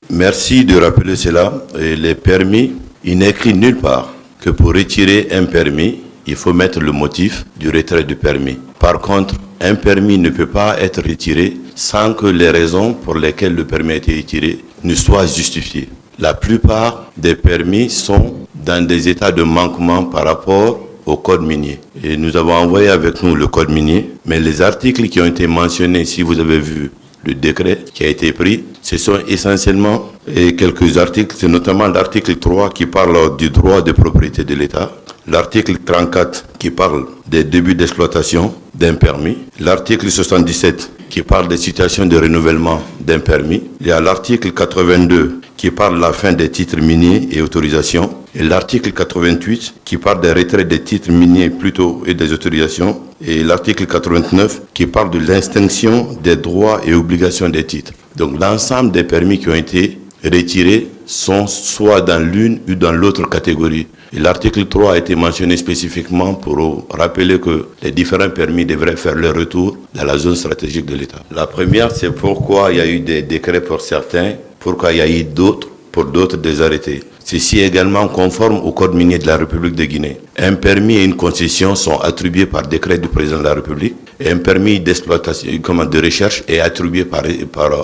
Merci de rappeler cela. Et les permis, il n'est écrit nulle part que pour retirer un permis, il faut mettre le motif du retrait du permis. Par contre, un permis ne peut pas être retiré sans que les raisons pour lesquelles le permis a été retiré ne soient justifiées. La plupart des permis sont dans des états de manquement par rapport au code minier. Et nous avons envoyé avec nous le code minier, mais les articles qui ont été mentionnés, si vous avez vu le décret qui a été pris, ce sont essentiellement quelques articles, c'est notamment l'article 3 qui parle du droit de propriété de l'État, l'article 34 qui parle des débuts d'exploitation d'un permis, l'article 77 qui parle des situations de renouvellement d'un permis, il y a l'article 82 qui parle de la fin des titres miniers et autorisations, et l'article 88 qui parle des retraits des titres miniers plutôt et des autorisations, et l'article 89 qui parle de l'extinction des droits et obligations des titres. Donc l'ensemble des permis qui ont été retirés sont soit dans l'une ou dans l'autre catégorie. Et l'article 3 a été mentionné spécifiquement pour rappeler que les différents permis devraient faire leur retour dans la zone stratégique de l'État. La première, c'est pourquoi il y a eu des décrets pour certains, pourquoi il y a eu d'autres, pour d'autres des arrêtés. Ceci est également conforme au Code minier de la République de Guinée. Un permis et une concession sont attribués par décret du président de la République et un permis d'exploitation, de recherche est attribué par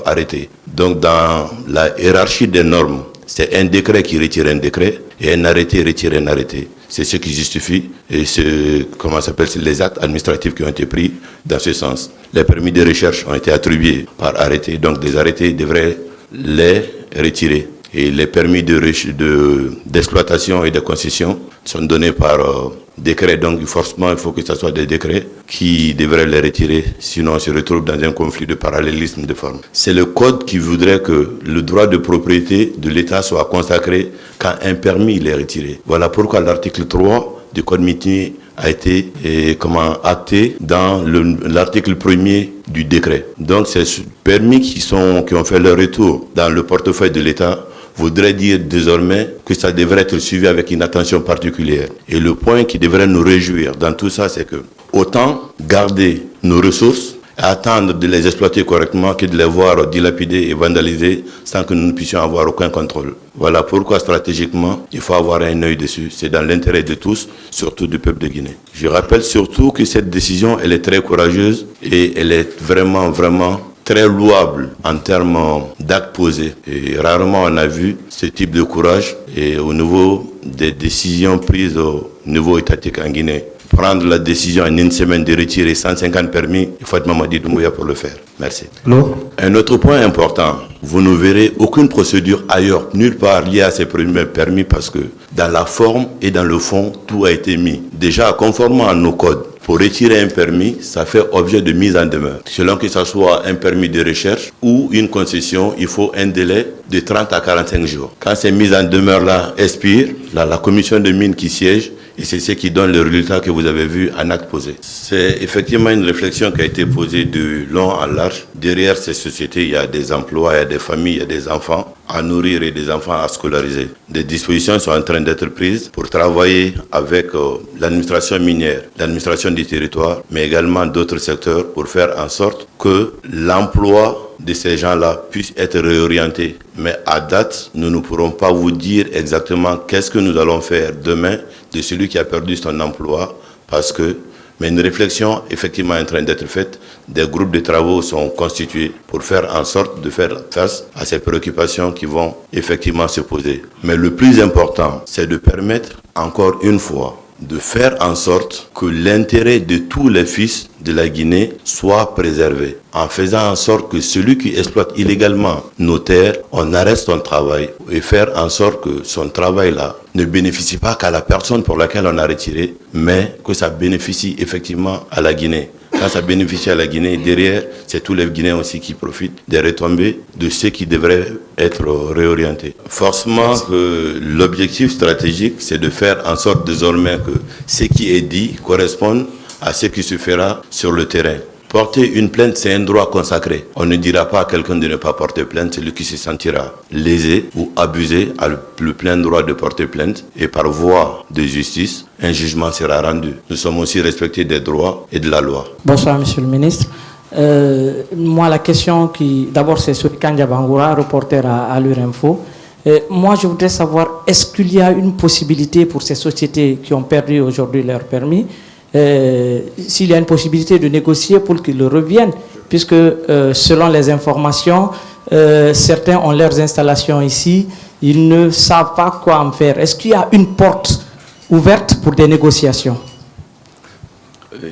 arrêté. Donc dans la hiérarchie des normes, c'est un décret qui retire un décret et un arrêté retire un arrêté. C'est ce qui justifie et les actes administratifs qui ont été pris dans ce sens. Les permis de recherche ont été attribués par arrêté, donc des arrêtés devraient les retirer. Et les permis d'exploitation et de concession sont donnés par décret. Donc forcément, il faut que ce soit des décrets qui devraient les retirer. Sinon, on se retrouve dans un conflit de parallélisme de forme. C'est le code qui voudrait que le droit de propriété de l'État soit consacré quand un permis est retiré. Voilà pourquoi l'article 3 du code minier a été acté dans l'article 1er du décret. Donc ces permis qui ont fait leur retour dans le portefeuille de l'État voudrait dire désormais que ça devrait être suivi avec une attention particulière. Et le point qui devrait nous réjouir dans tout ça, c'est que autant garder nos ressources, attendre de les exploiter correctement que de les voir dilapidées et vandalisées sans que nous ne puissions avoir aucun contrôle. Voilà pourquoi stratégiquement, il faut avoir un œil dessus. C'est dans l'intérêt de tous, surtout du peuple de Guinée. Je rappelle surtout que cette décision, elle est très courageuse et elle est vraiment très louable en termes d'actes posés. Et rarement on a vu ce type de courage et au niveau des décisions prises au niveau étatique en Guinée. Prendre la décision en une semaine de retirer 150 permis, il faut être Mamadi Doumbouya pour le faire. Merci. Un autre point important, vous ne verrez aucune procédure ailleurs, nulle part liée à ces premiers permis parce que dans la forme et dans le fond, tout a été mis. Déjà, conformément à nos codes, pour retirer un permis, ça fait objet de mise en demeure. Selon que ce soit un permis de recherche ou une concession, il faut un délai de 30 à 45 jours. Quand ces mises en demeure-là expirent, la commission de mines qui siège, et c'est ce qui donne le résultat que vous avez vu en acte posé. C'est effectivement une réflexion qui a été posée de long en large. Derrière ces sociétés, il y a des emplois, il y a des familles, il y a des enfants à nourrir et des enfants à scolariser. Des dispositions sont en train d'être prises pour travailler avec l'administration minière, l'administration du territoire, mais également d'autres secteurs pour faire en sorte que l'emploi de ces gens-là puisse être réorienté. Mais à date, nous ne pourrons pas vous dire exactement qu'est-ce que nous allons faire demain de celui qui a perdu son emploi mais une réflexion effectivement est en train d'être faite. Des groupes de travaux sont constitués pour faire en sorte de faire face à ces préoccupations qui vont effectivement se poser. Mais le plus important, c'est de permettre encore une fois de faire en sorte que l'intérêt de tous les fils de la Guinée soit préservé, en faisant en sorte que celui qui exploite illégalement nos terres, on arrête son travail et faire en sorte que son travail-là ne bénéficie pas qu'à la personne pour laquelle on a retiré, mais que ça bénéficie effectivement à la Guinée. Quand ça bénéficie à la Guinée, derrière, c'est tous les Guinéens aussi qui profitent des retombées de ceux qui devraient être réorientés. Forcément, l'objectif stratégique, c'est de faire en sorte désormais que ce qui est dit corresponde à ce qui se fera sur le terrain. Porter une plainte, c'est un droit consacré. On ne dira pas à quelqu'un de ne pas porter plainte, celui qui se sentira lésé ou abusé a le plein droit de porter plainte et par voie de justice, un jugement sera rendu. Nous sommes aussi respectés des droits et de la loi. Bonsoir, Monsieur le Ministre. Moi, la question qui... D'abord, c'est sur Kanja Bangoura, reporter à l'URINFO. Moi, je voudrais savoir, est-ce qu'il y a une possibilité pour ces sociétés qui ont perdu aujourd'hui leur permis, s'il y a une possibilité de négocier pour qu'ils reviennent, puisque selon les informations, certains ont leurs installations ici, ils ne savent pas quoi en faire. Est-ce qu'il y a une porte ouverte pour des négociations?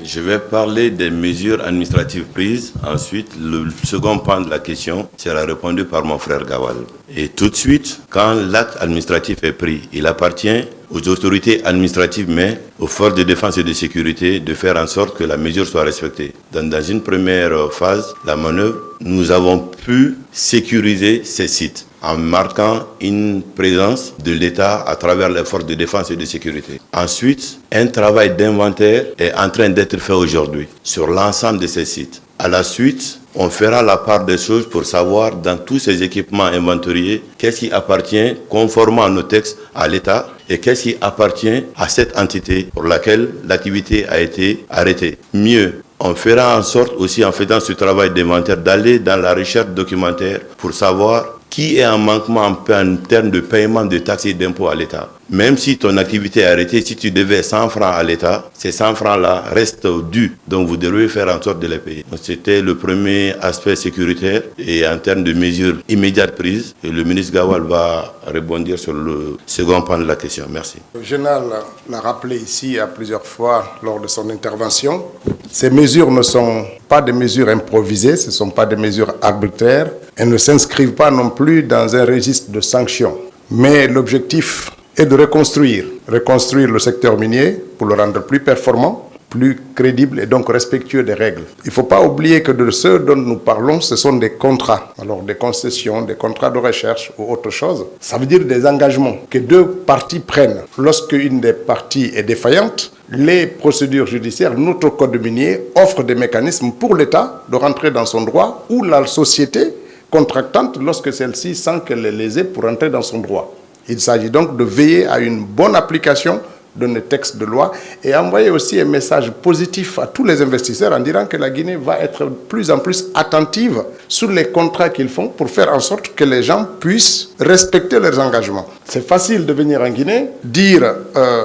Je vais parler des mesures administratives prises. Ensuite, le second pan de la question sera répondu par mon frère Gawal. Et tout de suite, quand l'acte administratif est pris, il appartient aux autorités administratives, mais aux forces de défense et de sécurité, de faire en sorte que la mesure soit respectée. Dans une première phase, la manœuvre, nous avons pu sécuriser ces sites en marquant une présence de l'État à travers les forces de défense et de sécurité. Ensuite, un travail d'inventaire est en train d'être fait aujourd'hui sur l'ensemble de ces sites. À la suite, on fera la part des choses pour savoir dans tous ces équipements inventoriés qu'est-ce qui appartient conformément à nos textes à l'État et qu'est-ce qui appartient à cette entité pour laquelle l'activité a été arrêtée. Mieux, on fera en sorte aussi en faisant ce travail d'inventaire d'aller dans la recherche documentaire pour savoir qui est en manquement en termes de paiement de taxes et d'impôts à l'État. Même si ton activité est arrêtée, si tu devais 100 francs à l'État, ces 100 francs-là restent dus. Donc vous devez faire en sorte de les payer. C'était le premier aspect sécuritaire et en termes de mesures immédiates prises. Et le ministre Gawal va rebondir sur le second pan de la question. Merci. Le général l'a rappelé ici à plusieurs fois lors de son intervention. Ces mesures ne sont pas des mesures improvisées, ce ne sont pas des mesures arbitraires. Elles ne s'inscrivent pas non plus dans un registre de sanctions. Mais l'objectif est de reconstruire le secteur minier pour le rendre plus performant, plus crédible et donc respectueux des règles. Il ne faut pas oublier que de ce dont nous parlons, ce sont des contrats. Alors des concessions, des contrats de recherche ou autre chose. Ça veut dire des engagements que deux parties prennent. Lorsqu'une des parties est défaillante, les procédures judiciaires, notre code minier offre des mécanismes pour l'État de rentrer dans son droit ou la société contractante lorsque celle-ci sent qu'elle est lésée pour rentrer dans son droit. Il s'agit donc de veiller à une bonne application de nos textes de loi et envoyer aussi un message positif à tous les investisseurs en disant que la Guinée va être de plus en plus attentive sur les contrats qu'ils font pour faire en sorte que les gens puissent respecter leurs engagements. C'est facile de venir en Guinée, dire,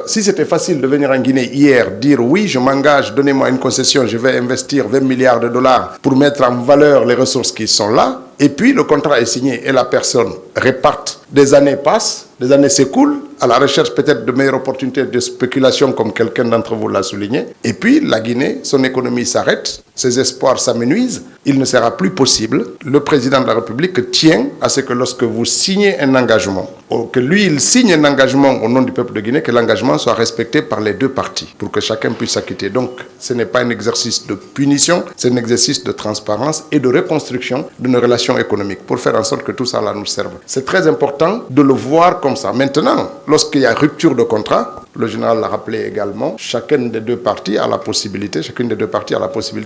si c'était facile de venir en Guinée hier, dire oui, je m'engage, donnez-moi une concession, je vais investir 20 milliards de dollars pour mettre en valeur les ressources qui sont là, et puis le contrat est signé et la personne reparte. Des années passent, des années s'écoulent, à la recherche peut-être de meilleures opportunités de spéculation comme quelqu'un d'entre vous l'a souligné. Et puis la Guinée, son économie s'arrête, ses espoirs s'amenuisent, il ne sera plus possible. Le président de la République tient à ce que lorsque vous signez un engagement, ou que lui il signe un engagement au nom du peuple de Guinée, que l'engagement soit respecté par les deux parties pour que chacun puisse s'acquitter. Donc ce n'est pas un exercice de punition, c'est un exercice de transparence et de reconstruction de nos relations économiques pour faire en sorte que tout ça là nous serve. C'est très important de le voir comme ça. Maintenant, lorsqu'il y a rupture de contrat, le général l'a rappelé également, chacune des deux parties a la possibilité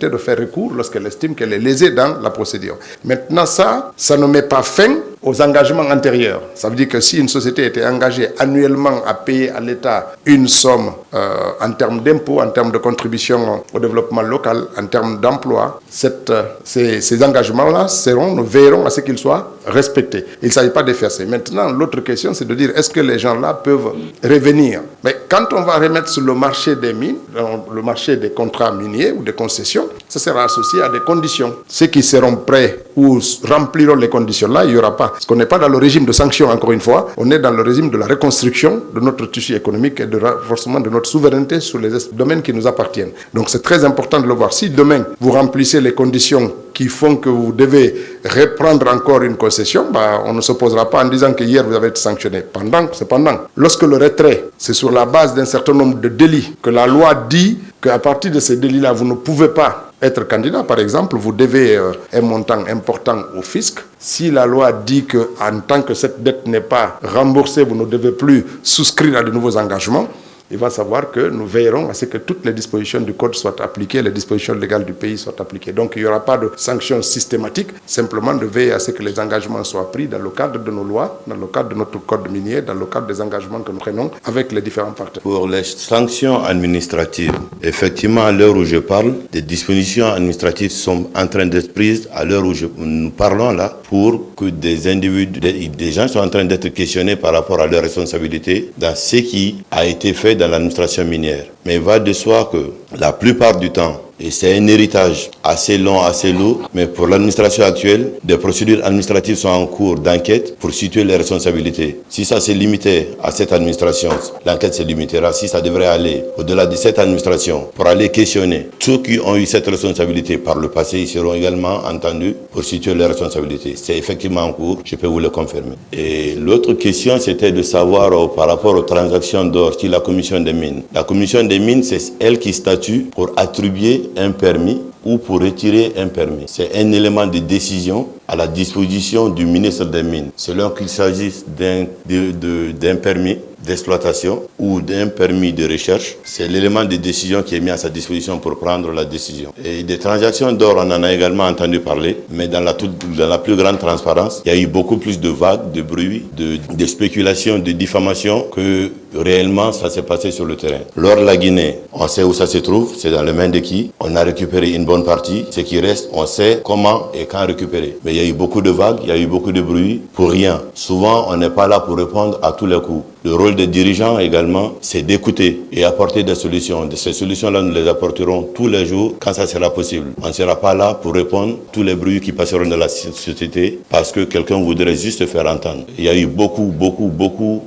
de faire recours lorsqu'elle estime qu'elle est lésée dans la procédure. Maintenant, ça ne met pas fin aux engagements antérieurs. Ça veut dire que si une société était engagée annuellement à payer à l'État une somme en termes d'impôts, en termes de contribution au développement local, en termes d'emploi, ces engagements-là nous veillerons à ce qu'ils soient respectés. Il ne s'agit pas d'effacer. Maintenant, l'autre question, c'est de dire est-ce que les gens-là peuvent revenir? Mais quand on va remettre sur le marché des mines, le marché des contrats miniers ou des concessions, ça sera associé à des conditions. Ceux qui seront prêts ou rempliront les conditions-là, il n'y aura pas. Parce qu'on n'est pas dans le régime de sanctions, encore une fois, on est dans le régime de la reconstruction de notre tissu économique et de renforcement de notre souveraineté sur les domaines qui nous appartiennent. Donc c'est très important de le voir. Si demain, vous remplissez les conditions qui font que vous devez reprendre encore une concession, on ne s'opposera pas en disant que hier vous avez été sanctionné. Cependant, lorsque le retrait, c'est sur la base d'un certain nombre de délits, que la loi dit qu'à partir de ces délits-là, vous ne pouvez pas être candidat, par exemple, vous devez un montant important au fisc. Si la loi dit qu'en tant que cette dette n'est pas remboursée, vous ne devez plus souscrire à de nouveaux engagements, il va savoir que nous veillerons à ce que toutes les dispositions du code soient appliquées, les dispositions légales du pays soient appliquées. Donc il n'y aura pas de sanctions systématiques, simplement de veiller à ce que les engagements soient pris dans le cadre de nos lois, dans le cadre de notre code minier, dans le cadre des engagements que nous prenons avec les différents partenaires. Pour les sanctions administratives, effectivement, à l'heure où je parle, des dispositions administratives sont en train d'être prises à l'heure où nous parlons là, pour que des individus, des gens sont en train d'être questionnés par rapport à leurs responsabilités dans ce qui a été fait dans l'administration minière. Mais il va de soi que la plupart du temps, et c'est un héritage assez long, assez lourd, mais pour l'administration actuelle, des procédures administratives sont en cours d'enquête pour situer les responsabilités. Si ça s'est limité à cette administration, l'enquête se limitera. Si ça devrait aller au-delà de cette administration, pour aller questionner ceux qui ont eu cette responsabilité par le passé, ils seront également entendus pour situer les responsabilités. C'est effectivement en cours, je peux vous le confirmer. Et l'autre question, c'était de savoir par rapport aux transactions d'or, si la commission des mines. La commission des mines, c'est elle qui statue pour attribuer un permis ou pour retirer un permis. C'est un élément de décision à la disposition du ministre des Mines. Selon qu'il s'agisse d'un permis d'exploitation ou d'un permis de recherche, c'est l'élément de décision qui est mis à sa disposition pour prendre la décision. Et des transactions d'or, on en a également entendu parler, mais dans la plus grande transparence, il y a eu beaucoup plus de vagues, de bruit, de spéculations, de diffamations que réellement ça s'est passé sur le terrain. L'or de la Guinée, on sait où ça se trouve, c'est dans les mains de qui. On a récupéré une bonne partie. Ce qui reste, on sait comment et quand récupérer. Mais il y a eu beaucoup de vagues, il y a eu beaucoup de bruit pour rien. Souvent, on n'est pas là pour répondre à tous les coups. Le rôle des dirigeants également, c'est d'écouter et apporter des solutions. Ces solutions-là, nous les apporterons tous les jours quand ça sera possible. On ne sera pas là pour répondre à tous les bruits qui passeront dans la société parce que quelqu'un voudrait juste faire entendre. Il y a eu beaucoup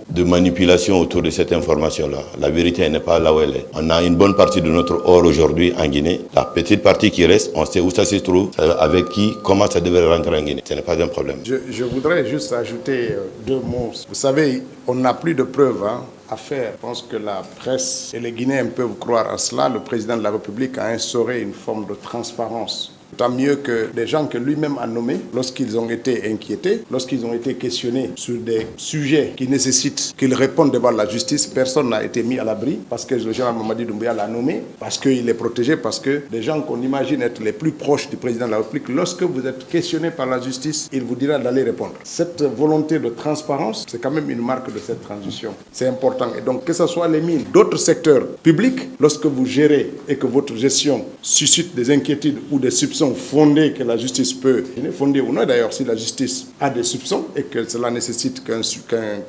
de manipulations autour de cette information-là. La vérité n'est pas là où elle est. On a une bonne partie de notre or aujourd'hui en Guinée. La petite partie qui reste, on sait où ça se trouve, avec qui, comment ça devrait rentrer en Guinée. Ce n'est pas un problème. Je voudrais juste ajouter deux mots. Vous savez, on n'a plus de preuves à faire. Je pense que la presse et les Guinéens peuvent croire à cela. Le président de la République a instauré une forme de transparence. Tant mieux que des gens que lui-même a nommés, lorsqu'ils ont été inquiétés, lorsqu'ils ont été questionnés sur des sujets qui nécessitent qu'ils répondent devant la justice, personne n'a été mis à l'abri parce que le général Mamadi Doumbouya l'a nommé, parce qu'il est protégé, parce que des gens qu'on imagine être les plus proches du président de la République, lorsque vous êtes questionné par la justice, il vous dira d'aller répondre. Cette volonté de transparence, c'est quand même une marque de cette transition. C'est important. Et donc, que ce soit les mines, d'autres secteurs publics, lorsque vous gérez et que votre gestion suscite des inquiétudes ou des soupçons fondés que la justice peut, fondés ou non d'ailleurs, si la justice a des soupçons et que cela nécessite qu'un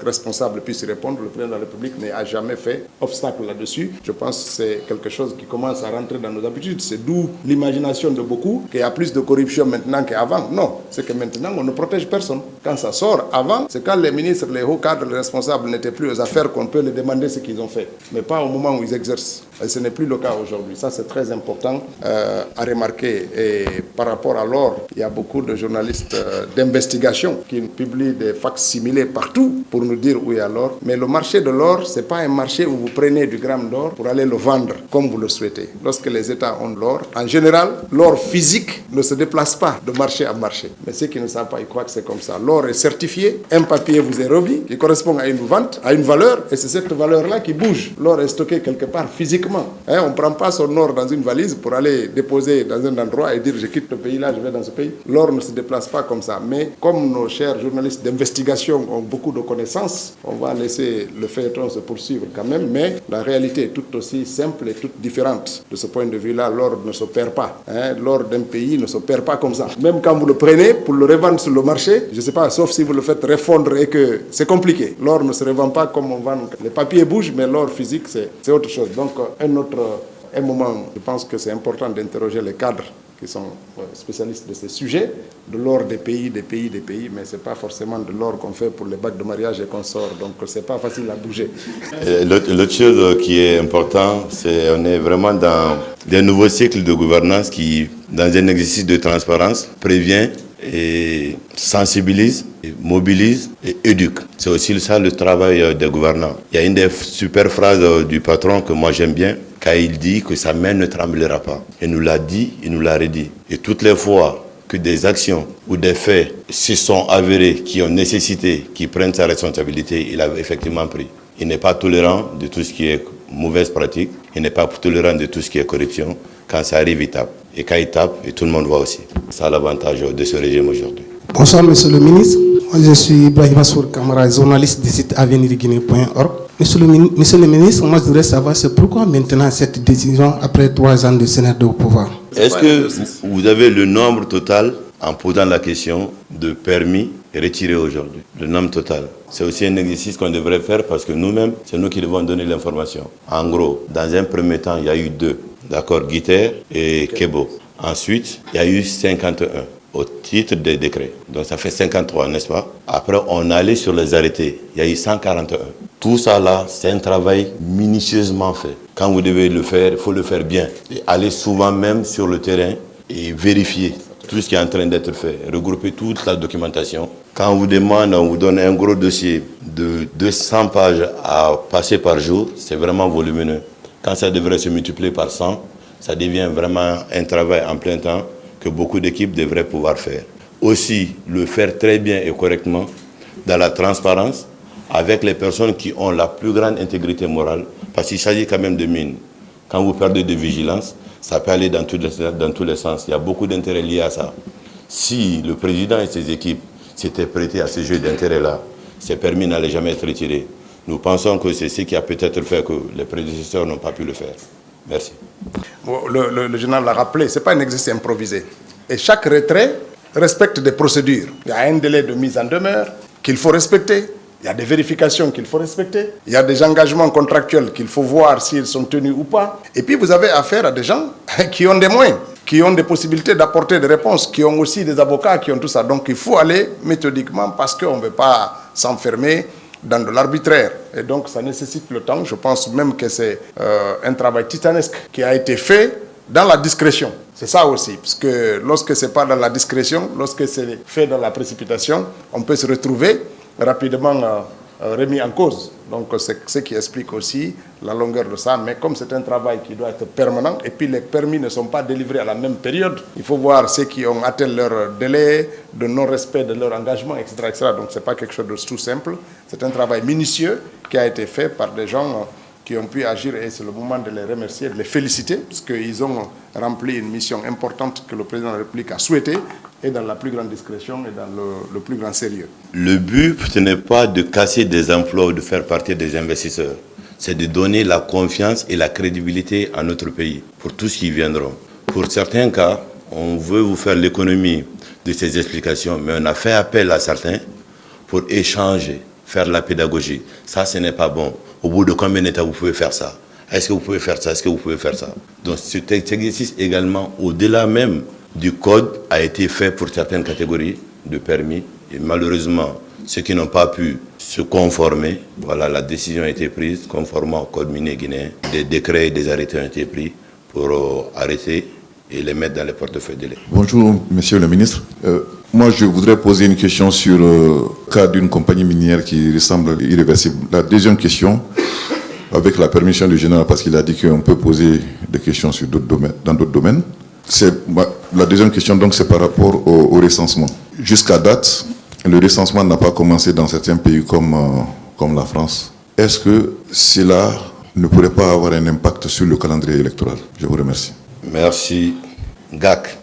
responsable puisse répondre, le président de la République n'a jamais fait obstacle là-dessus. Je pense que c'est quelque chose qui commence à rentrer dans nos habitudes. C'est d'où l'imagination de beaucoup qu'il y a plus de corruption maintenant qu'avant. Non, c'est que maintenant on ne protège personne. Quand ça sort, avant, c'est quand les ministres, les hauts cadres, les responsables n'étaient plus aux affaires qu'on peut les demander ce qu'ils ont fait, mais pas au moment où ils exercent. Et ce n'est plus le cas aujourd'hui. Ça, c'est très important à remarquer. Et par rapport à l'or, il y a beaucoup de journalistes d'investigation qui publient des facsimilés partout pour nous dire où il y a l'or. Mais le marché de l'or, ce n'est pas un marché où vous prenez du gramme d'or pour aller le vendre comme vous le souhaitez. Lorsque les États ont de l'or, en général, l'or physique ne se déplace pas de marché à marché. Mais ceux qui ne savent pas, ils croient que c'est comme ça. L'or est certifié, un papier vous est remis qui correspond à une vente, à une valeur, et c'est cette valeur-là qui bouge. L'or est stocké quelque part physiquement. On ne prend pas son or dans une valise pour aller déposer dans un endroit et dire je quitte le pays là, je vais dans ce pays. L'or ne se déplace pas comme ça. Mais comme nos chers journalistes d'investigation ont beaucoup de connaissances, on va laisser le feuilleton se poursuivre quand même. Mais la réalité est tout aussi simple et toute différente. De ce point de vue-là, l'or ne se perd pas. L'or d'un pays ne se perd pas comme ça. Même quand vous le prenez pour le revendre sur le marché, je ne sais pas, sauf si vous le faites refondre et que c'est compliqué. L'or ne se revend pas comme on vend. Les papiers bougent, mais l'or physique, c'est autre chose. Donc, un moment, je pense que c'est important d'interroger les cadres qui sont spécialistes de ces sujets, de l'or des pays, mais ce n'est pas forcément de l'or qu'on fait pour les bacs de mariage et qu'on sort, donc ce n'est pas facile à bouger. L'autre chose qui est importante, c'est qu'on est vraiment dans des nouveaux cycles de gouvernance qui, dans un exercice de transparence, prévient et sensibilise, et mobilise et éduque. C'est aussi ça le travail des gouvernants. Il y a une des super phrases du patron que moi j'aime bien, quand il dit que sa main ne tremblera pas. Il nous l'a dit, il nous l'a redit. Et toutes les fois que des actions ou des faits se sont avérés, qui ont nécessité, qui prennent sa responsabilité, il a effectivement pris. Il n'est pas tolérant de tout ce qui est mauvaise pratique. Il n'est pas tolérant de tout ce qui est corruption. Quand ça arrive, il tape. Et quand il tape, et tout le monde voit aussi. C'est ça l'avantage de ce régime aujourd'hui. Bonsoir, monsieur le ministre. Moi, je suis Ibrahim Assour Kamara, journaliste du site avenirguinée.org. Monsieur le ministre, moi, je voudrais savoir c'est pourquoi maintenant cette décision après 3 ans de sénateur au pouvoir. Est-ce que vous avez le nombre total, en posant la question, de permis retirés aujourd'hui? Le nombre total. C'est aussi un exercice qu'on devrait faire parce que nous-mêmes, c'est nous qui devons donner l'information. En gros, dans un premier temps, il y a eu 2. D'accord, Guiter et Kebo. Ensuite, il y a eu 51 au titre des décrets. Donc ça fait 53, n'est-ce pas? Après, on allait sur les arrêtés. Il y a eu 141. Tout ça là, c'est un travail minutieusement fait. Quand vous devez le faire, il faut le faire bien. Et aller souvent même sur le terrain et vérifier tout ce qui est en train d'être fait. Regrouper toute la documentation. Quand on vous demande, on vous donne un gros dossier de 200 pages à passer par jour, c'est vraiment volumineux. Quand ça devrait se multiplier par 100, ça devient vraiment un travail en plein temps que beaucoup d'équipes devraient pouvoir faire. Aussi, le faire très bien et correctement, dans la transparence, avec les personnes qui ont la plus grande intégrité morale, parce qu'il s'agit quand même de mines. Quand vous perdez de vigilance, ça peut aller dans tous les sens. Il y a beaucoup d'intérêts liés à ça. Si le président et ses équipes s'étaient prêtés à ce jeu d'intérêts-là, ces permis n'allaient jamais être retirés. Nous pensons que c'est ce qui a peut-être fait que les prédécesseurs n'ont pas pu le faire. Merci. Bon, le général l'a rappelé, ce n'est pas un exercice improvisé. Et chaque retrait respecte des procédures. Il y a un délai de mise en demeure qu'il faut respecter. Il y a des vérifications qu'il faut respecter. Il y a des engagements contractuels qu'il faut voir s'ils sont tenus ou pas. Et puis vous avez affaire à des gens qui ont des moyens, qui ont des possibilités d'apporter des réponses, qui ont aussi des avocats, qui ont tout ça. Donc il faut aller méthodiquement parce qu'on ne veut pas s'enfermer dans de l'arbitraire. Et donc ça nécessite le temps. Je pense même que c'est un travail titanesque qui a été fait dans la discrétion. C'est ça aussi, parce que lorsque ce n'est pas dans la discrétion, lorsque c'est fait dans la précipitation, on peut se retrouver rapidement remis en cause. Donc c'est ce qui explique aussi la longueur de ça. Mais comme c'est un travail qui doit être permanent, et puis les permis ne sont pas délivrés à la même période, il faut voir ceux qui ont atteint leur délai de non-respect de leur engagement, etc. etc. Donc ce n'est pas quelque chose de tout simple. C'est un travail minutieux qui a été fait par des gens qui ont pu agir, et c'est le moment de les remercier, de les féliciter, parce qu'ils ont rempli une mission importante que le président de la République a souhaité, et dans la plus grande discrétion et dans le plus grand sérieux. Le but, ce n'est pas de casser des emplois ou de faire partie des investisseurs. C'est de donner la confiance et la crédibilité à notre pays pour tous qui viendront. Pour certains cas, on veut vous faire l'économie de ces explications, mais on a fait appel à certains pour échanger, faire de la pédagogie. Ça, ce n'est pas bon. Au bout de combien d'états vous pouvez faire ça? Est-ce que vous pouvez faire ça? Est-ce que vous pouvez faire ça? Donc cet exercice également, au-delà même du code, a été fait pour certaines catégories de permis. Et malheureusement, ceux qui n'ont pas pu se conformer, voilà, la décision a été prise conformément au code minier guinéen. Des décrets et des arrêtés ont été pris pour arrêter et les mettre dans les portefeuilles de l'État. Bonjour, monsieur le ministre. Moi, je voudrais poser une question sur le cas d'une compagnie minière qui ressemble irréversible. La deuxième question, avec la permission du général, parce qu'il a dit qu'on peut poser des questions sur d'autres domaines, dans d'autres domaines. La deuxième question, donc, c'est par rapport au recensement. Jusqu'à date, le recensement n'a pas commencé dans certains pays comme la France. Est-ce que cela ne pourrait pas avoir un impact sur le calendrier électoral? Je vous remercie. Merci. GAC.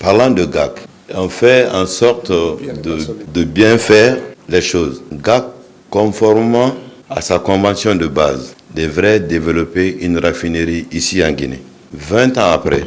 Parlant de GAC, on fait en sorte de bien faire les choses. GAC, conformément à sa convention de base, devrait développer une raffinerie ici en Guinée. 20 ans après,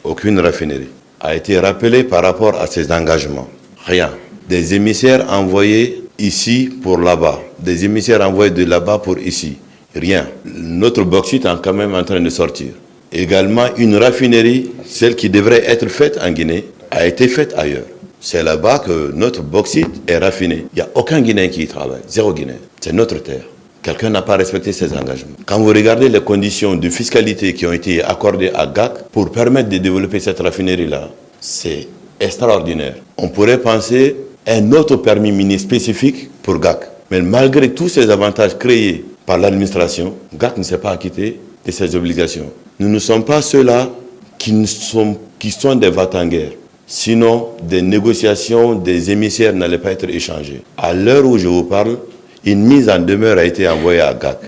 aucune raffinerie a été rappelée par rapport à ses engagements. Rien. Des émissaires envoyés ici pour là-bas. Des émissaires envoyés de là-bas pour ici. Rien. Notre bauxite est quand même en train de sortir. Également, une raffinerie, celle qui devrait être faite en Guinée, a été faite ailleurs. C'est là-bas que notre bauxite est raffiné. Il n'y a aucun Guinéen qui y travaille. 0 Guinéen. C'est notre terre. Quelqu'un n'a pas respecté ses engagements. Quand vous regardez les conditions de fiscalité qui ont été accordées à GAC pour permettre de développer cette raffinerie-là, c'est extraordinaire. On pourrait penser à un autre permis minier spécifique pour GAC. Mais malgré tous ces avantages créés par l'administration, GAC ne s'est pas acquitté de ses obligations. Nous ne sommes pas ceux-là qui sont des va-t-en-guerre. Sinon, des négociations, des émissaires n'allaient pas être échangés. À l'heure où je vous parle, une mise en demeure a été envoyée à GAC.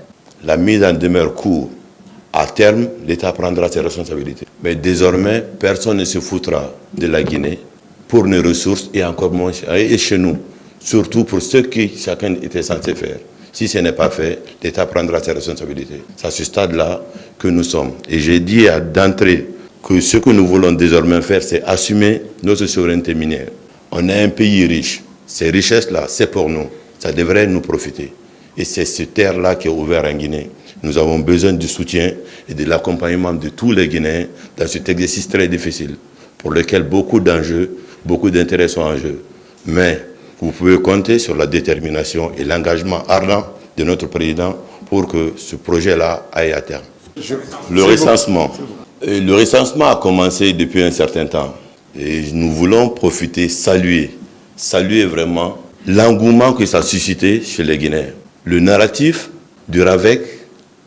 La mise en demeure court. À terme, l'État prendra ses responsabilités. Mais désormais, personne ne se foutra de la Guinée pour nos ressources et encore moins et chez nous. Surtout pour ce que chacun était censé faire. Si ce n'est pas fait, l'État prendra ses responsabilités. C'est à ce stade-là que nous sommes. Et j'ai dit d'entrée que ce que nous voulons désormais faire, c'est assumer notre souveraineté minière. On est un pays riche. Ces richesses-là, c'est pour nous. Ça devrait nous profiter. Et c'est cette terre-là qui est ouverte en Guinée. Nous avons besoin du soutien et de l'accompagnement de tous les Guinéens dans cet exercice très difficile, pour lequel beaucoup d'enjeux, beaucoup d'intérêts sont en jeu. Mais vous pouvez compter sur la détermination et l'engagement ardent de notre président pour que ce projet-là aille à terme. Le recensement a commencé depuis un certain temps. Et nous voulons profiter, saluer vraiment l'engouement que ça a suscité chez les Guinéens. Le narratif du RAVEC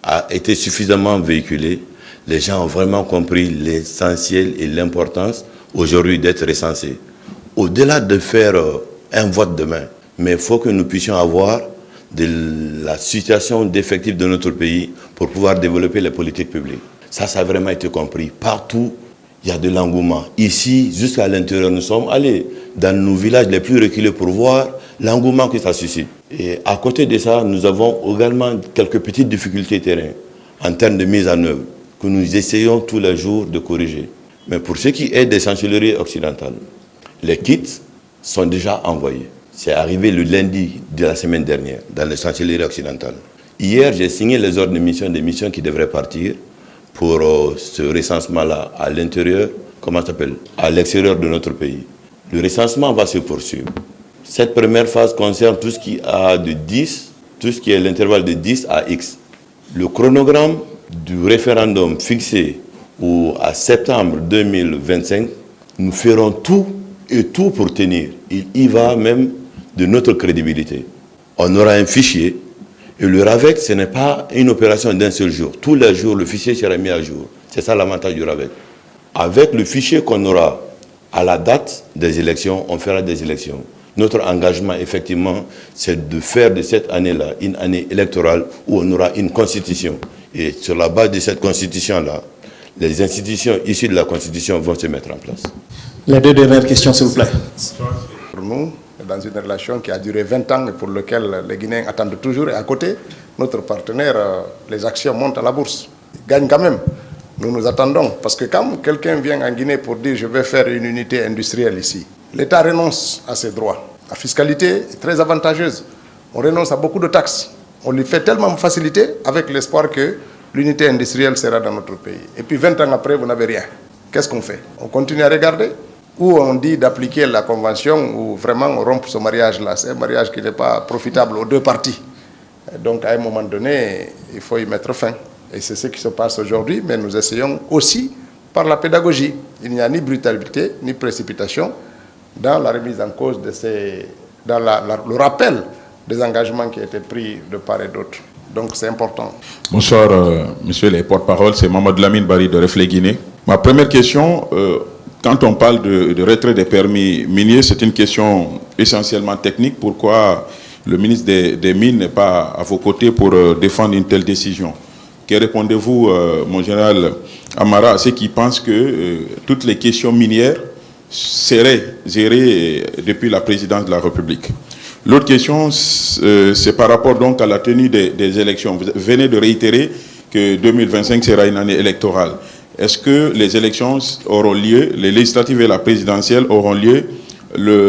a été suffisamment véhiculé. Les gens ont vraiment compris l'essentiel et l'importance aujourd'hui d'être recensés. Au-delà de faire un vote demain, mais il faut que nous puissions avoir de la situation d'effectifs de notre pays pour pouvoir développer les politiques publiques. Ça a vraiment été compris. Partout, il y a de l'engouement. Ici, jusqu'à l'intérieur, nous sommes allés dans nos villages les plus reculés pour voir l'engouement que ça suscite. Et à côté de ça, nous avons également quelques petites difficultés terrain en termes de mise en œuvre que nous essayons tous les jours de corriger. Mais pour ce qui est des chancelleries occidentales, les kits sont déjà envoyés. C'est arrivé le lundi de la semaine dernière dans les chancelleries occidentales. Hier, j'ai signé les ordres de mission des missions qui devraient partir pour ce recensement-là à l'intérieur, à l'extérieur de notre pays. Le recensement va se poursuivre. Cette première phase concerne tout ce qui est l'intervalle de 10 à X. Le chronogramme du référendum fixé à septembre 2025, nous ferons tout pour tenir. Il y va même de notre crédibilité. On aura un fichier. Et le RAVEC, ce n'est pas une opération d'un seul jour. Tous les jours, le fichier sera mis à jour. C'est ça l'avantage du RAVEC. Avec le fichier qu'on aura à la date des élections, on fera des élections. Notre engagement, effectivement, c'est de faire de cette année-là une année électorale où on aura une constitution. Et sur la base de cette constitution-là, les institutions issues de la constitution vont se mettre en place. Les deux dernières questions, s'il vous plaît. Pour nous, dans une relation qui a duré 20 ans et pour laquelle les Guinéens attendent toujours. Et à côté, notre partenaire, les actions montent à la bourse. Ils gagnent quand même. Nous nous attendons. Parce que quand quelqu'un vient en Guinée pour dire « je vais faire une unité industrielle ici », l'État renonce à ses droits. La fiscalité est très avantageuse. On renonce à beaucoup de taxes. On lui fait tellement faciliter avec l'espoir que l'unité industrielle sera dans notre pays. Et puis 20 ans après, vous n'avez rien. Qu'est-ce qu'on fait? On continue à regarder? Ou on dit d'appliquer la convention, ou vraiment on rompt ce mariage-là. C'est un mariage qui n'est pas profitable aux deux parties. Et donc à un moment donné, il faut y mettre fin. Et c'est ce qui se passe aujourd'hui, mais nous essayons aussi par la pédagogie. Il n'y a ni brutalité, ni précipitation dans la remise en cause de dans le rappel des engagements qui ont été pris de part et d'autre. Donc c'est important. Bonsoir, monsieur les porte-parole, c'est Mamadou Lamine Bari de Reflet Guinée. Ma première question, quand on parle de retrait des permis miniers, c'est une question essentiellement technique. Pourquoi le ministre des Mines n'est pas à vos côtés pour défendre une telle décision? Que répondez-vous, mon général Amara, à ceux qui pensent que toutes les questions minières seraient gérées depuis la présidence de la République? L'autre question, c'est par rapport donc à la tenue des élections. Vous venez de réitérer que 2025 sera une année électorale. Est-ce que les élections auront lieu, les législatives et la présidentielle auront lieu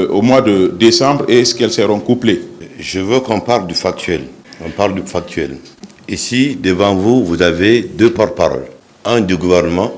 au mois de décembre, et est-ce qu'elles seront couplées? Je veux qu'on parle du factuel. On parle du factuel. Ici, devant vous, vous avez deux porte-paroles. Un du gouvernement,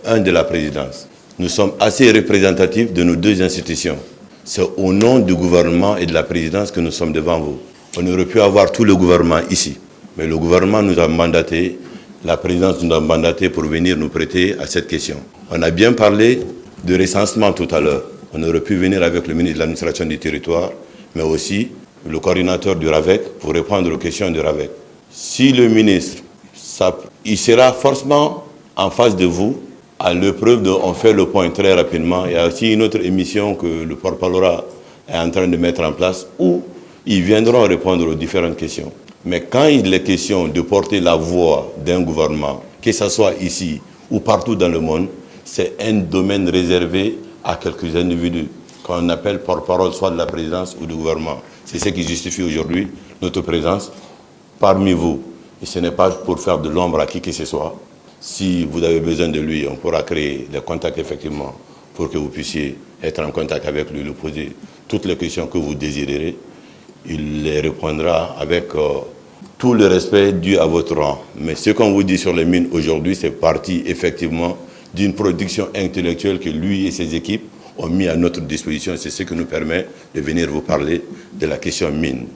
un de la présidence. Nous sommes assez représentatifs de nos deux institutions. C'est au nom du gouvernement et de la présidence que nous sommes devant vous. On aurait pu avoir tout le gouvernement ici. Mais le gouvernement nous a mandaté, la présidence nous a mandaté pour venir nous prêter à cette question. On a bien parlé de recensement tout à l'heure. On aurait pu venir avec le ministre de l'administration du territoire, mais aussi le coordinateur du RAVEC pour répondre aux questions du RAVEC. Si le ministre, il sera forcément en face de vous, à l'épreuve de on fait le point très rapidement. Il y a aussi une autre émission que le porte-parole est en train de mettre en place où ils viendront répondre aux différentes questions. Mais quand il est question de porter la voix d'un gouvernement que ce soit ici ou partout dans le monde, c'est un domaine réservé à quelques individus qu'on appelle porte-parole soit de la présidence ou du gouvernement. C'est ce qui justifie aujourd'hui notre présence parmi vous. Et ce n'est pas pour faire de l'ombre à qui que ce soit. Si vous avez besoin de lui, on pourra créer des contacts effectivement pour que vous puissiez être en contact avec lui, lui poser toutes les questions que vous désirerez. Il les répondra avec tout le respect dû à votre rang. Mais ce qu'on vous dit sur les mines aujourd'hui, c'est parti effectivement d'une production intellectuelle que lui et ses équipes ont mis à notre disposition. C'est ce qui nous permet de venir vous parler de la question mine.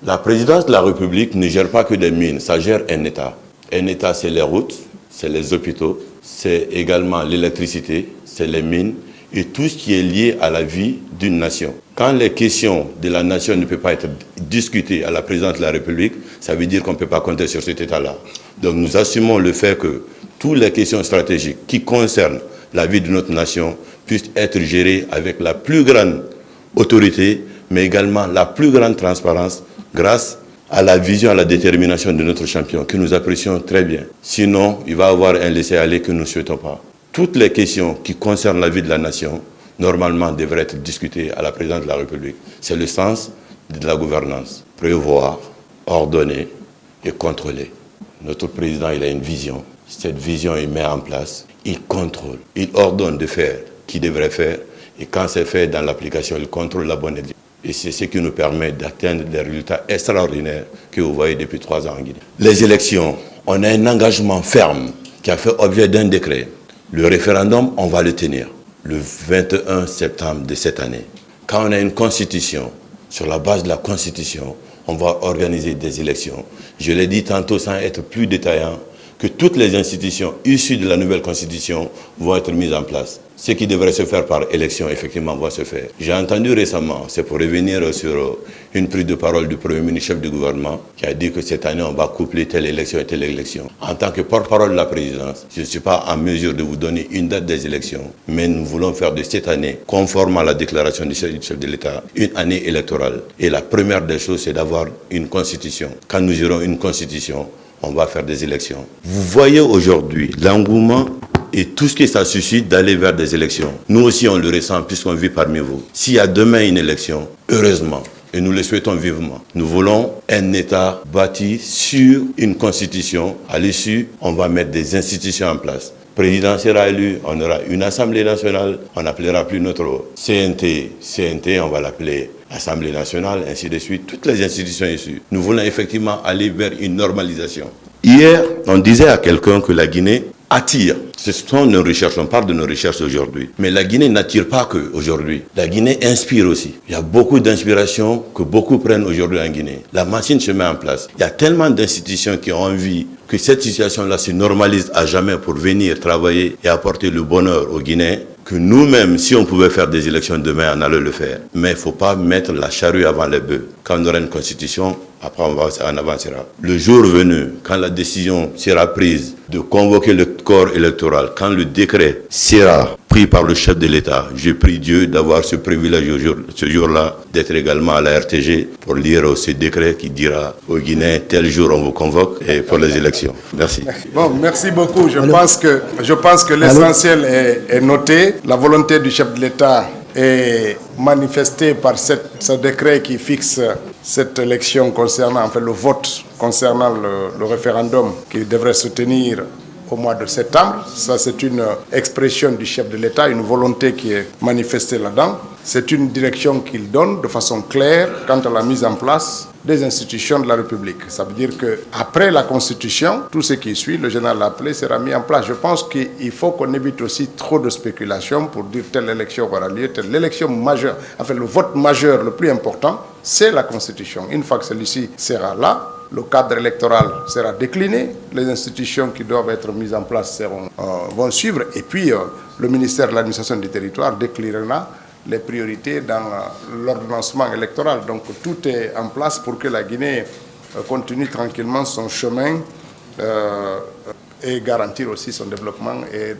La présidence de la République ne gère pas que des mines, ça gère un État. Un État, c'est les routes, c'est les hôpitaux, c'est également l'électricité, c'est les mines et tout ce qui est lié à la vie d'une nation. Quand les questions de la nation ne peuvent pas être discutées à la présidence de la République, ça veut dire qu'on ne peut pas compter sur cet État-là. Donc nous assumons le fait que toutes les questions stratégiques qui concernent la vie de notre nation puissent être gérées avec la plus grande autorité, mais également la plus grande transparence grâce à la vision, à la détermination de notre champion, que nous apprécions très bien. Sinon, il va y avoir un laisser-aller que nous ne souhaitons pas. Toutes les questions qui concernent la vie de la nation, normalement, devraient être discutées à la présidence de la République. C'est le sens de la gouvernance. Prévoir, ordonner et contrôler. Notre président, il a une vision. Cette vision, il met en place, il contrôle, il ordonne de faire ce qu'il devrait faire. Et quand c'est fait dans l'application, il contrôle la bonne exécution. Et c'est ce qui nous permet d'atteindre des résultats extraordinaires que vous voyez depuis 3 ans en Guinée. Les élections, on a un engagement ferme qui a fait objet d'un décret. Le référendum, on va le tenir le 21 septembre de cette année. Quand on a une constitution, sur la base de la constitution, on va organiser des élections. Je l'ai dit tantôt sans être plus détaillant, que toutes les institutions issues de la nouvelle constitution vont être mises en place. Ce qui devrait se faire par élection, effectivement, va se faire. J'ai entendu récemment, c'est pour revenir sur une prise de parole du Premier ministre, chef du gouvernement, qui a dit que cette année, on va coupler telle élection et telle élection. En tant que porte-parole de la présidence, je ne suis pas en mesure de vous donner une date des élections, mais nous voulons faire de cette année, conforme à la déclaration du chef de l'État, une année électorale. Et la première des choses, c'est d'avoir une constitution. Quand nous aurons une constitution, on va faire des élections. Vous voyez aujourd'hui l'engouement et tout ce que ça suscite d'aller vers des élections. Nous aussi, on le ressent puisqu'on vit parmi vous. S'il y a demain une élection, heureusement, et nous le souhaitons vivement, nous voulons un État bâti sur une constitution. À l'issue, on va mettre des institutions en place. Le président sera élu, on aura une assemblée nationale, on n'appellera plus notre CNT, on va l'appeler Assemblée nationale, ainsi de suite, toutes les institutions issues. Nous voulons effectivement aller vers une normalisation. Hier, on disait à quelqu'un que la Guinée attire. Ce sont nos recherches, on parle de nos recherches aujourd'hui. Mais la Guinée n'attire pas que aujourd'hui. La Guinée inspire aussi. Il y a beaucoup d'inspiration que beaucoup prennent aujourd'hui en Guinée. La machine se met en place. Il y a tellement d'institutions qui ont envie que cette situation-là se normalise à jamais pour venir travailler et apporter le bonheur aux Guinéens, que nous-mêmes, si on pouvait faire des élections demain, on allait le faire. Mais il ne faut pas mettre la charrue avant les bœufs. Quand on aura une constitution, après on avancera. Le jour venu, quand la décision sera prise de convoquer le corps électoral, quand le décret sera pris par le chef de l'État, je prie Dieu d'avoir ce privilège ce jour-là, d'être également à la RTG pour lire ce décret qui dira aux Guinéens, tel jour on vous convoque et pour les élections. Merci. Bon, merci beaucoup. Je pense que l'essentiel est noté. La volonté du chef de l'État est manifestée par ce décret qui fixe cette élection concernant, enfin le vote concernant le référendum qui devrait se tenir au mois de septembre. Ça, c'est une expression du chef de l'État, une volonté qui est manifestée là-dedans. C'est une direction qu'il donne de façon claire quant à la mise en place des institutions de la République. Ça veut dire qu'après la Constitution, tout ce qui suit, le général l'a appelé, sera mis en place. Je pense qu'il faut qu'on évite aussi trop de spéculation pour dire telle élection aura lieu, telle élection majeure. Enfin, le vote majeur le plus important, c'est la Constitution. Une fois que celui-ci sera là, le cadre électoral sera décliné, les institutions qui doivent être mises en place vont suivre, et puis le ministère de l'administration du territoire déclinera les priorités dans l'ordonnancement électoral. Donc tout est en place pour que la Guinée continue tranquillement son chemin et garantir aussi son développement et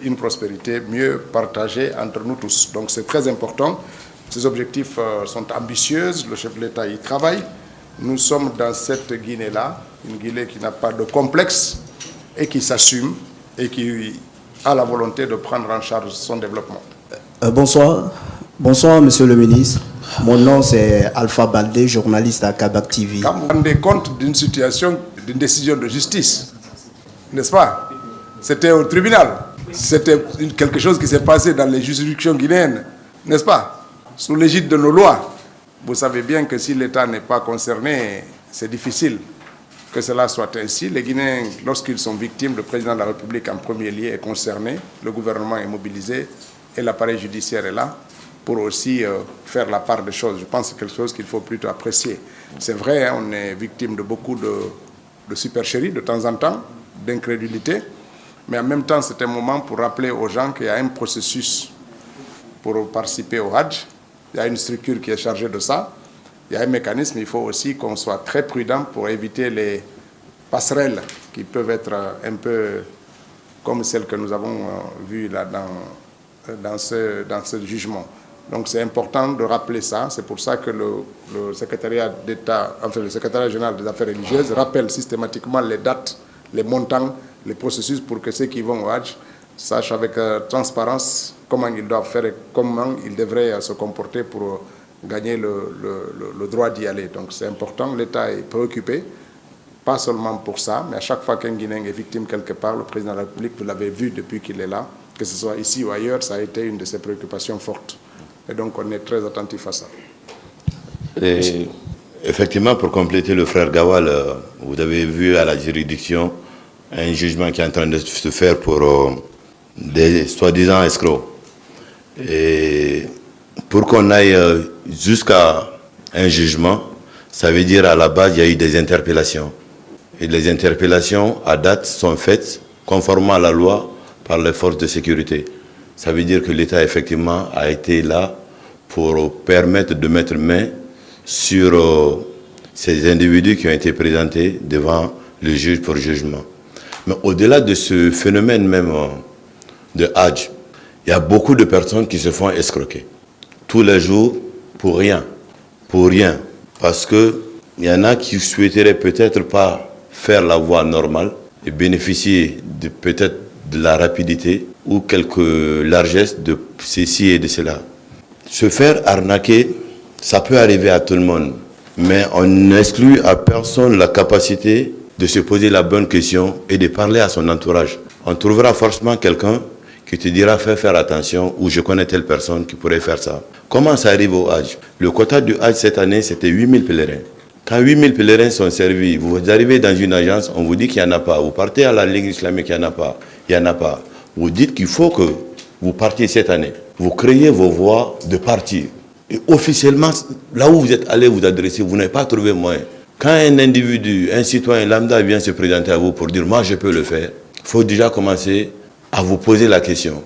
une prospérité mieux partagée entre nous tous. Donc c'est très important. Ces objectifs sont ambitieux, le chef de l'État y travaille. Nous sommes dans cette Guinée-là, une Guinée qui n'a pas de complexe et qui s'assume et qui a la volonté de prendre en charge son développement. Bonsoir. Bonsoir, monsieur le ministre. Mon nom c'est Alpha Baldé, journaliste à Kabak TV. Quand vous vous rendez compte d'une situation, d'une décision de justice, n'est-ce pas? C'était au tribunal. C'était quelque chose qui s'est passé dans les juridictions guinéennes, n'est-ce pas? Sous l'égide de nos lois. Vous savez bien que si l'État n'est pas concerné, c'est difficile que cela soit ainsi. Les Guinéens, lorsqu'ils sont victimes, le président de la République en premier lieu est concerné, le gouvernement est mobilisé et l'appareil judiciaire est là pour aussi faire la part des choses. Je pense que c'est quelque chose qu'il faut plutôt apprécier. C'est vrai, hein, on est victime de beaucoup de supercheries de temps en temps, d'incrédulité, mais en même temps, c'est un moment pour rappeler aux gens qu'il y a un processus pour participer au Hajj. Il y a une structure qui est chargée de ça. Il y a un mécanisme, il faut aussi qu'on soit très prudent pour éviter les passerelles qui peuvent être un peu comme celles que nous avons vues là dans ce jugement. Donc c'est important de rappeler ça. C'est pour ça que le secrétariat d'État, enfin le secrétariat général des affaires religieuses rappelle systématiquement les dates, les montants, les processus pour que ceux qui vont au Hajj sachent avec transparence comment ils doivent faire et comment ils devraient se comporter pour gagner le droit d'y aller. Donc c'est important, l'État est préoccupé, pas seulement pour ça, mais à chaque fois qu'un Guinéen est victime quelque part, le président de la République, vous l'avez vu depuis qu'il est là, que ce soit ici ou ailleurs, ça a été une de ses préoccupations fortes. Et donc on est très attentif à ça. Et effectivement, pour compléter le frère Gawal, vous avez vu à la juridiction un jugement qui est en train de se faire pour des soi-disant escrocs. Et pour qu'on aille jusqu'à un jugement, ça veut dire à la base, il y a eu des interpellations. Et les interpellations, à date, sont faites conformément à la loi par les forces de sécurité. Ça veut dire que l'État, effectivement, a été là pour permettre de mettre main sur ces individus qui ont été présentés devant le juge pour jugement. Mais au-delà de ce phénomène même de Hajj, il y a beaucoup de personnes qui se font escroquer. Tous les jours, pour rien. Pour rien. Parce qu'il y en a qui souhaiteraient peut-être pas faire la voie normale et bénéficier peut-être de la rapidité ou quelques largesses de ceci et de cela. Se faire arnaquer, ça peut arriver à tout le monde. Mais on n'exclut à personne la capacité de se poser la bonne question et de parler à son entourage. On trouvera forcément quelqu'un qui te dira faire attention ou je connais telle personne qui pourrait faire ça. Comment ça arrive au Hajj? Le quota du Hajj cette année, c'était 8000 pèlerins. Quand 8000 pèlerins sont servis, vous arrivez dans une agence, on vous dit qu'il n'y en a pas. Vous partez à la Ligue islamique, il n'y en a pas. Il n'y en a pas. Vous dites qu'il faut que vous partiez cette année. Vous créez vos voies de partir. Et officiellement, là où vous êtes allé vous adresser, vous n'avez pas trouvé moyen. Quand un individu, un citoyen lambda vient se présenter à vous pour dire « moi je peux le faire », il faut déjà commencer à vous poser la question.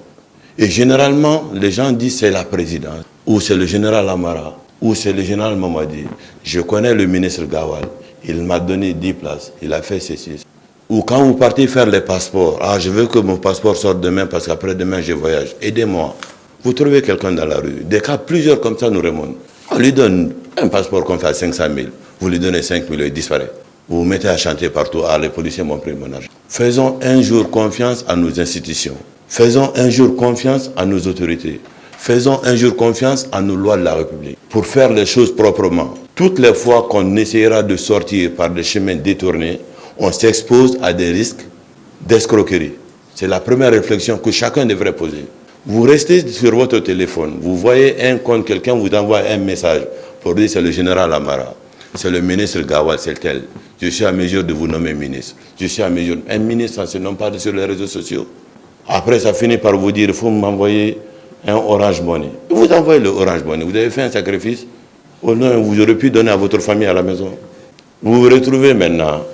Et généralement, les gens disent c'est la présidence, ou c'est le général Amara, ou c'est le général Mamadi. Je connais le ministre Gawal, il m'a donné 10 places, il a fait ceci. Ou quand vous partez faire les passeports, ah je veux que mon passeport sorte demain parce qu'après-demain je voyage, aidez-moi. Vous trouvez quelqu'un dans la rue, des cas plusieurs comme ça nous remontent. On lui donne un passeport qu'on fait à 500 000, vous lui donnez 5 000, il disparaît. Vous vous mettez à chanter partout, ah les policiers m'ont pris mon argent. Faisons un jour confiance à nos institutions. Faisons un jour confiance à nos autorités. Faisons un jour confiance à nos lois de la République pour faire les choses proprement. Toutes les fois qu'on essaiera de sortir par des chemins détournés, on s'expose à des risques d'escroquerie. C'est la première réflexion que chacun devrait poser. Vous restez sur votre téléphone, vous voyez un compte, quelqu'un vous envoie un message pour dire c'est le général Amara, c'est le ministre Gawal, c'est tel. Je suis à mesure de vous nommer ministre. Je suis à mesure. Un ministre, ça ne se nomme pas sur les réseaux sociaux. Après, ça finit par vous dire, il faut m'envoyer un Orange Money. Vous envoyez le Orange Money. Vous avez fait un sacrifice. Au moins, vous aurez pu donner à votre famille à la maison. Vous vous retrouvez maintenant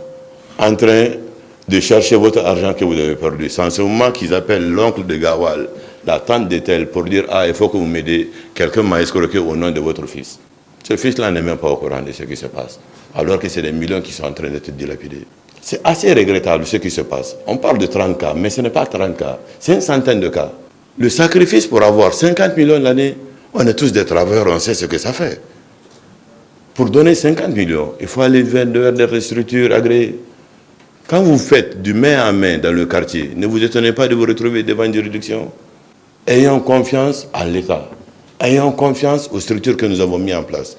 en train de chercher votre argent que vous avez perdu. C'est en ce moment qu'ils appellent l'oncle de Gawal, la tante de tel, pour dire, ah, il faut que vous m'aidez. Quelqu'un m'a escroqué au nom de votre fils. Ce fils-là n'est même pas au courant de ce qui se passe. Alors que c'est des millions qui sont en train d'être dilapidés. C'est assez regrettable ce qui se passe. On parle de 30 cas, mais ce n'est pas 30 cas. C'est une centaine de cas. Le sacrifice pour avoir 50 millions l'année, on est tous des travailleurs, on sait ce que ça fait. Pour donner 50 millions, il faut aller vers des structures agréées. Quand vous faites du main à main dans le quartier, ne vous étonnez pas de vous retrouver devant une juridiction. Ayons confiance à l'État. Ayons confiance aux structures que nous avons mises en place.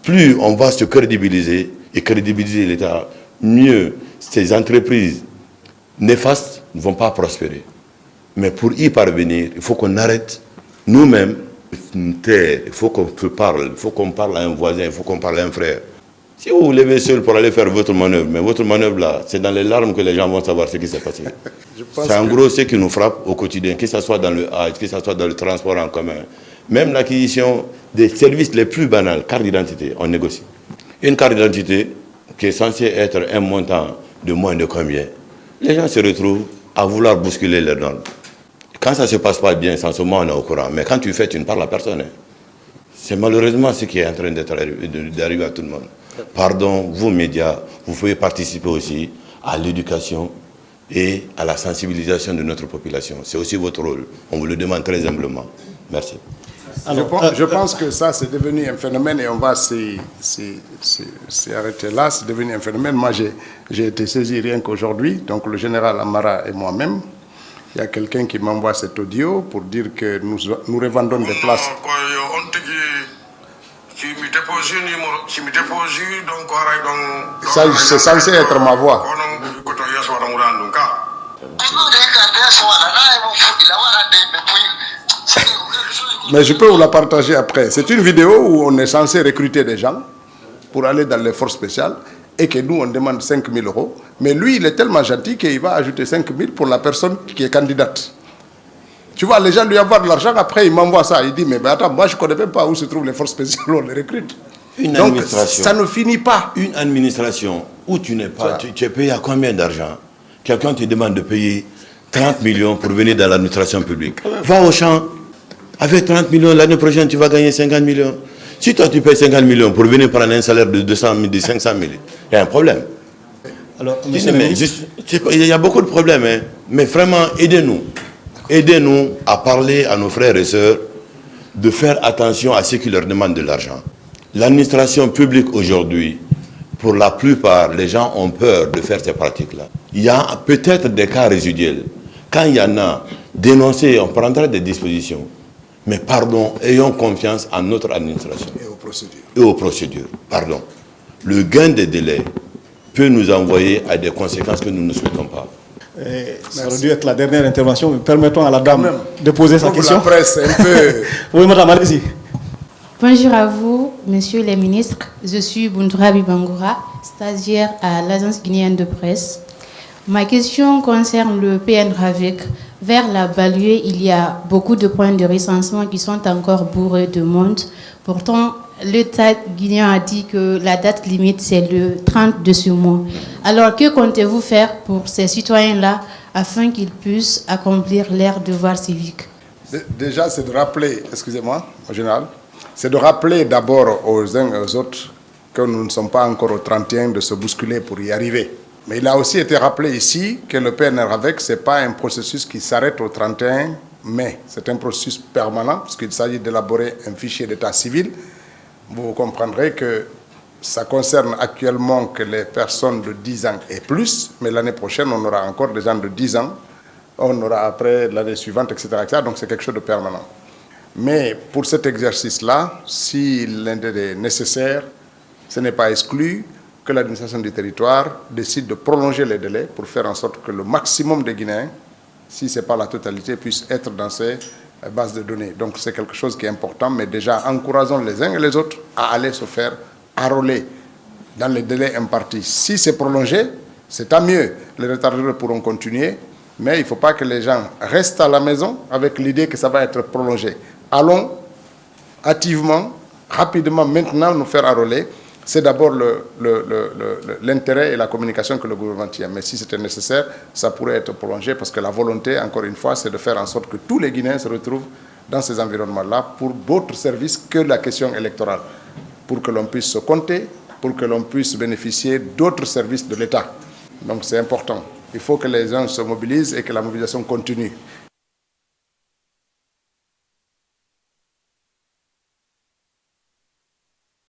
Plus on va se crédibiliser et crédibiliser l'État, mieux ces entreprises néfastes ne vont pas prospérer. Mais pour y parvenir, il faut qu'on arrête nous-mêmes une terre. Il faut qu'on parle. Il faut qu'on parle à un voisin. Il faut qu'on parle à un frère. Si vous vous levez seul pour aller faire votre manœuvre, mais votre manœuvre là, c'est dans les larmes que les gens vont savoir ce qui s'est passé. C'est en gros ce qui nous frappe au quotidien, que ce soit dans le âge, que ce soit dans le transport en commun. Même l'acquisition des services les plus banals, carte d'identité, on négocie. Une carte d'identité qui est censée être un montant de moins de combien? Les gens se retrouvent à vouloir bousculer les normes. Quand ça ne se passe pas bien, sans ce moment on est au courant. Mais quand tu fais, tu ne parles à personne. Hein. C'est malheureusement ce qui est en train d'arriver à tout le monde. Pardon, vous médias, vous pouvez participer aussi à l'éducation et à la sensibilisation de notre population. C'est aussi votre rôle. On vous le demande très humblement. Merci. Alors, je pense que ça, c'est devenu un phénomène et on va s'y arrêter là. C'est devenu un phénomène. Moi, j'ai été saisi rien qu'aujourd'hui. Donc, le général Amara et moi-même, il y a quelqu'un qui m'envoie cet audio pour dire que nous revendons des places. Ça, c'est censé être ma voix. Mais je peux vous la partager après. C'est une vidéo où on est censé recruter des gens pour aller dans les forces spéciales et que nous, on demande 5 000 €. Mais lui, il est tellement gentil qu'il va ajouter 5 000 pour la personne qui est candidate. Tu vois, les gens lui envoient de l'argent, après il m'envoie ça. Il dit, mais attends, moi je ne connais même pas où se trouvent les forces spéciales, on les recrute. Donc ça ne finit pas. Une administration où tu n'es pas, tu es payé à combien d'argent? Quelqu'un te demande de payer 30 millions pour venir dans l'administration publique. Va au champ, avec 30 millions, l'année prochaine tu vas gagner 50 millions. Si toi tu payes 50 millions pour venir prendre un salaire de 200 000, de 500 000, il y a un problème. Alors, il y a beaucoup de problèmes, hein, mais vraiment aidez-nous. Aidez-nous à parler à nos frères et sœurs de faire attention à ceux qui leur demandent de l'argent. L'administration publique aujourd'hui, pour la plupart, les gens ont peur de faire ces pratiques-là. Il y a peut-être des cas résiduels. Quand il y en a, dénoncés, on prendra des dispositions. Mais pardon, ayons confiance en notre administration. Et aux procédures. Et aux procédures, pardon. Le gain des délais peut nous envoyer à des conséquences que nous ne souhaitons pas. Ça aurait dû être la dernière intervention, mais permettons à la dame de poser sa question. La presse un peu... Oui, madame, allez-y. Bonjour à vous, messieurs les ministres. Je suis Buntura Bibangoura, stagiaire à l'Agence guinéenne de presse. Ma question concerne le PN-RAVEC. Vers la Baluée, il y a beaucoup de points de recensement qui sont encore bourrés de monde. Pourtant, l'État guinéen a dit que la date limite, c'est le 30 de ce mois. Alors, que comptez-vous faire pour ces citoyens-là afin qu'ils puissent accomplir leurs devoirs civiques? Déjà, c'est de rappeler, excusez-moi, en général, c'est de rappeler d'abord aux uns et aux autres que nous ne sommes pas encore au 31 de se bousculer pour y arriver. Mais il a aussi été rappelé ici que le PN-RAVEC, ce n'est pas un processus qui s'arrête au 31 mai. C'est un processus permanent, puisqu'il s'agit d'élaborer un fichier d'état civil. Vous comprendrez que ça concerne actuellement que les personnes de 10 ans et plus, mais l'année prochaine, on aura encore des gens de 10 ans, on aura après l'année suivante, etc., etc. Donc c'est quelque chose de permanent. Mais pour cet exercice-là, si l'intérêt est nécessaire, ce n'est pas exclu que l'administration du territoire décide de prolonger les délais pour faire en sorte que le maximum des Guinéens, si ce n'est pas la totalité, puissent être dans ces bases de données. Donc c'est quelque chose qui est important, mais déjà encourageons les uns et les autres à aller se faire enrôler dans les délais impartis. Si c'est prolongé, c'est tant mieux. Les retardataires pourront continuer, mais il ne faut pas que les gens restent à la maison avec l'idée que ça va être prolongé. Allons hâtivement, rapidement, maintenant nous faire enrôler. C'est d'abord l'intérêt et la communication que le gouvernement tient. Mais si c'était nécessaire, ça pourrait être prolongé parce que la volonté, encore une fois, c'est de faire en sorte que tous les Guinéens se retrouvent dans ces environnements-là pour d'autres services que la question électorale, pour que l'on puisse se compter, pour que l'on puisse bénéficier d'autres services de l'État. Donc c'est important. Il faut que les gens se mobilisent et que la mobilisation continue.